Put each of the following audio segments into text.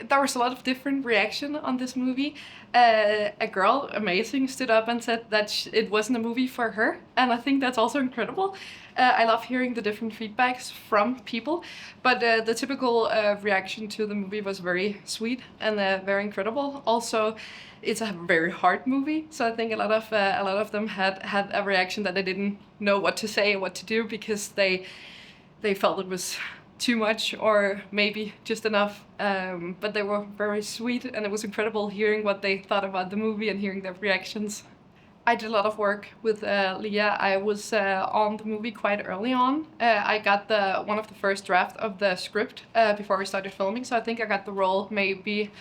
there was a lot of different reaction on this movie. A girl, amazing, stood up and said that it wasn't a movie for her, and I think that's also incredible. I love hearing the different feedbacks from people, but the typical reaction to the movie was very sweet and very incredible. Also, it's a very hard movie, so I think a lot of them had a reaction that they didn't know what to say, what to do, because they felt it was too much or maybe just enough. But they were very sweet, and it was incredible hearing what they thought about the movie and hearing their reactions. I did a lot of work with Leah. I was on the movie quite early on. I got one of the first draft of the script before we started filming, so I think I got the role maybe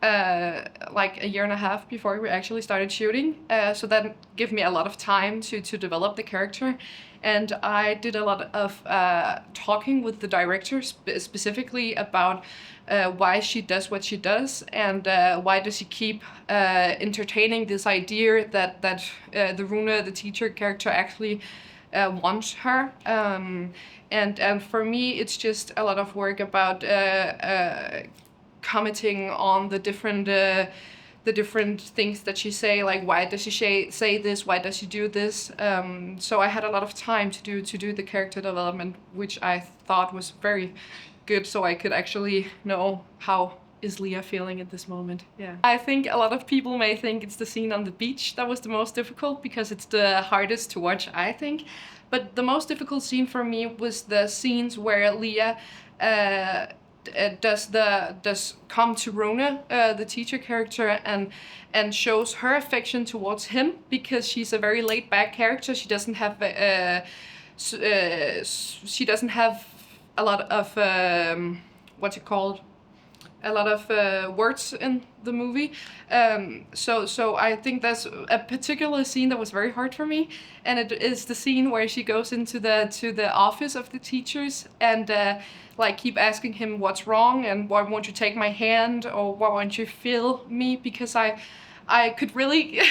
like a year and a half before we actually started shooting. So that gave me a lot of time to develop the character. And I did a lot of talking with the director specifically about why she does what she does, and why does she keep entertaining this idea that the Rune, the teacher character, actually wants her. And for me, it's just a lot of work about commenting on the different things that she say, like why does she say this, why does she do this. So I had a lot of time to do the character development, which I thought was very good, so I could actually know how is Leah feeling at this moment. Yeah, I think a lot of people may think it's the scene on the beach that was the most difficult, because it's the hardest to watch, I think. But the most difficult scene for me was the scenes where Leah does come to Rune, the teacher character, and shows her affection towards him, because she's a very laid back character. She doesn't have a lot of what's it called? A lot of words in the movie. So I think that's a particular scene that was very hard for me, and it is the scene where she goes into the office of the teachers and like keep asking him what's wrong, and why won't you take my hand, or why won't you feel me, because I could really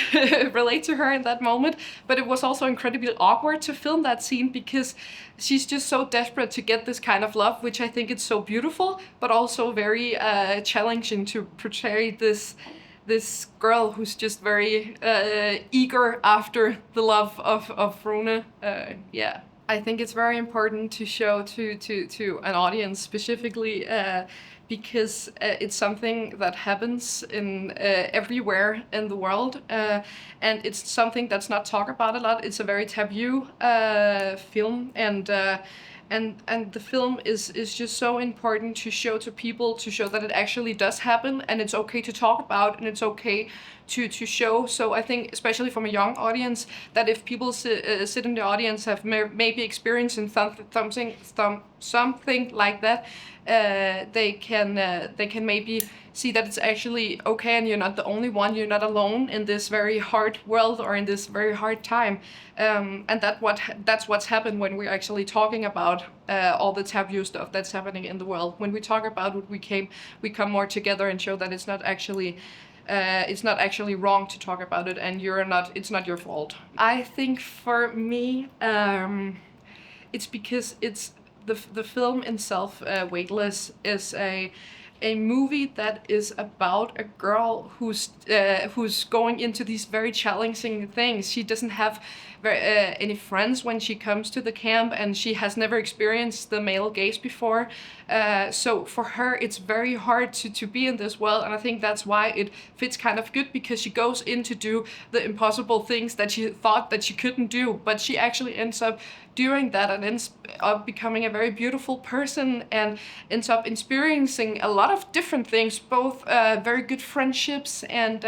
relate to her in that moment, but it was also incredibly awkward to film that scene, because she's just so desperate to get this kind of love, which I think is so beautiful, but also very challenging to portray this girl who's just very eager after the love of Rune. Yeah. I think it's very important to show to an audience specifically, because it's something that happens in everywhere in the world, and it's something that's not talked about a lot. It's a very taboo film, and the film is just so important to show to people, to show that it actually does happen, and it's okay to talk about, and it's okay to show. So I think, especially from a young audience, that if people sit in the audience have maybe experiencing something like that, they can maybe see that it's actually okay, and you're not the only one, you're not alone in this very hard world or in this very hard time. And that's what's happened when we're actually talking about all the taboo stuff that's happening in the world. When we talk about what we come more together and show that it's not actually wrong to talk about it, and it's not your fault. I think for me, it's because it's the film itself, Weightless, is a movie that is about a girl who's going into these very challenging things. She doesn't have any friends when she comes to the camp, and she has never experienced the male gaze before. So for her, it's very hard to be in this world, and I think that's why it fits kind of good, because she goes in to do the impossible things that she thought that she couldn't do, but she actually ends up doing that, and ends up becoming a very beautiful person, and ends up experiencing a lot of different things, both very good friendships, and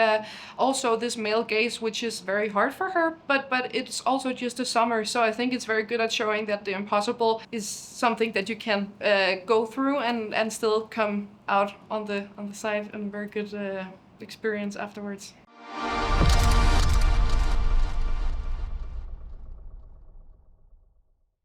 also this male gaze, which is very hard for her, but it's also just a summer. So I think it's very good at showing that the impossible is something that you can go through and still come out on the side, and very good experience afterwards.